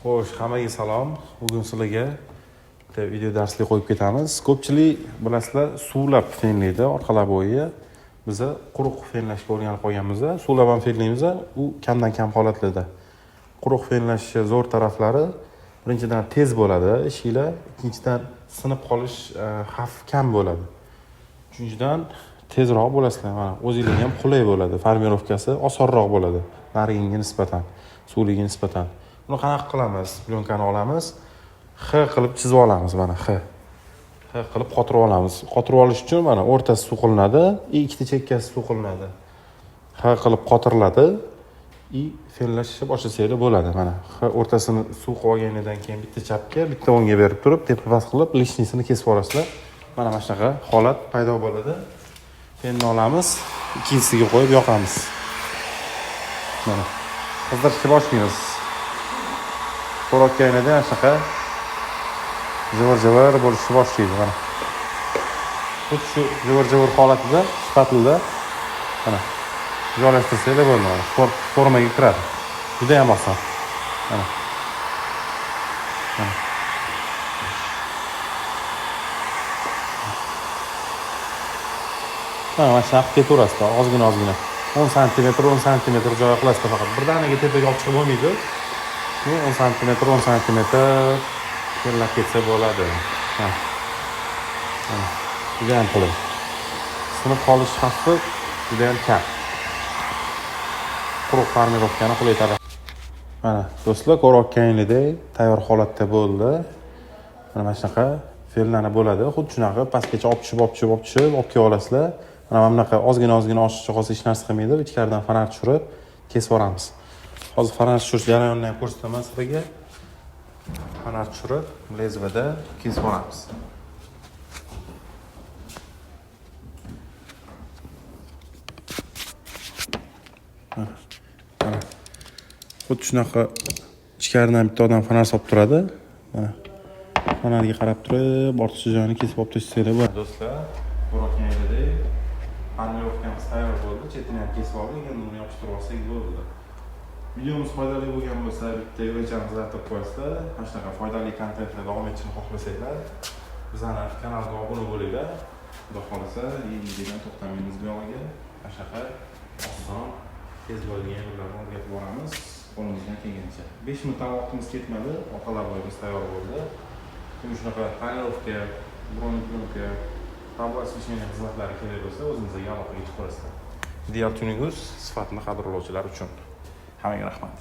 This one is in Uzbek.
Xo'sh, hammaga salom. Bugun sizlarga bitta video darslik qo'yib ketamiz. Ko'pchilik bilasizlar, suvlab fenlaydi orqalab bo'yi. Biz quruq fenlashga o'rganib qolganmiz. Suvlab ham fenlaymiz, u kamdan kam holatlarda. Quruq fenlashning zo'r taraflari birinchidan tez bo'ladi, ishinglar, ikkinchidan sinib qolish xavfi kam bo'ladi. Uchinchidan tezroq bo'lasizlar. Mana o'zingizga ham qulay bo'ladi. Formirovkasi osonroq bo'ladi. Narigiga nisbatan, suvliga nisbatan. Buni qanaqa qilamiz? Plyonkani olamiz, X qilib chizib olamiz, mana X qilib qotirib olamiz. Qotirib olish uchun mana o'rtasi suv qilinadi, ikkita chekkasi suv qilinadi. X qilib qotiriladi, fenlashni boshlashinglar bo'ladi. Mana X o'rtasini suv qilib olganidan keyin bitta chapga, bitta o'ngga berib turib, tepa-past qilib lishnisini kesib olasizlar. Mana shunaqa holat paydo bo'ladi. Fenni olamiz, ikkinchisiga qo'yib yoqamiz. Mana qizdirishni boshlaymiz. Qo'rotganida shunaqa jivir-jivir bo'lishni boshlaydi. Mana xuddi shu jivir-jivir holatida shpatlda mana joylashtirsanglar bo'ladi. Formaga kiradi. Juda ham oson. Mana mana shunaqa ketaverasiz, ozgina 10 sm joy qilasizlar, faqat birdaniga tepaga olib chiqib bo'lmaydi. 10 sm terlab ketsa bo'ladi. Juda ham qulay. Sinib qolish xavfi juda ham kam. Quruq formirovkani qulay taraf. Mana do'stlar, ko'rayotganingizdek tayyor holatda bo'ldi. Mana shunaqa fellanib bo'ladi. Xuddi shunaqa pastgacha olib kelib olasizlar. Mana bunaqa ozgina oshiqcha qolsa hech narsa qilmaydi. Ichkaridan fonar tushirib kesib olamiz. Hozir fonar tushirish jarayonini ham ko'rsataman sizlarga. Fonar tushirib, lezvada kesib olamiz. Mana xuddi shunaqa ichkaridan bitta odam fonar solib turadi. Mana fonarga qarab turib, ortiqcha joyini kesib olib tashlashlar bo'ladi. Do'stlar, ko'rayotganingizdek formirovkamiz tayyor bo'ldi. Chetini ham kesib oldik, endi uni yopishtirib olsak bo'ldi. Videomiz foydali bo'lgan bo'lsa, bitta yo'lchamizni aytib qo'yasizlar. Mana shunaqa foydali kontentlar davom etishini xohlasanglar, bizning kanalga obuna bo'linglar. Xudo xolasa, yengildan to'xtamaymiz bu yo'lga. Mana shunaqa oson, tez bo'lgan yo'llarni o'rgatib boramiz. Qo'limizdan kelgancha. 5 minutdan vaqtimiz ketmadi, orqalab bo'yimiz tayyor bo'ldi. Endi shunaqa tonirovka, broneplyonka, tablosishning xizmatlari kerak bo'lsa, o'zimizga aloqaga chiqib qo'yasizlar. Ideal tuning sifatini qadrlovchilar uchun. Hammaga rahmat.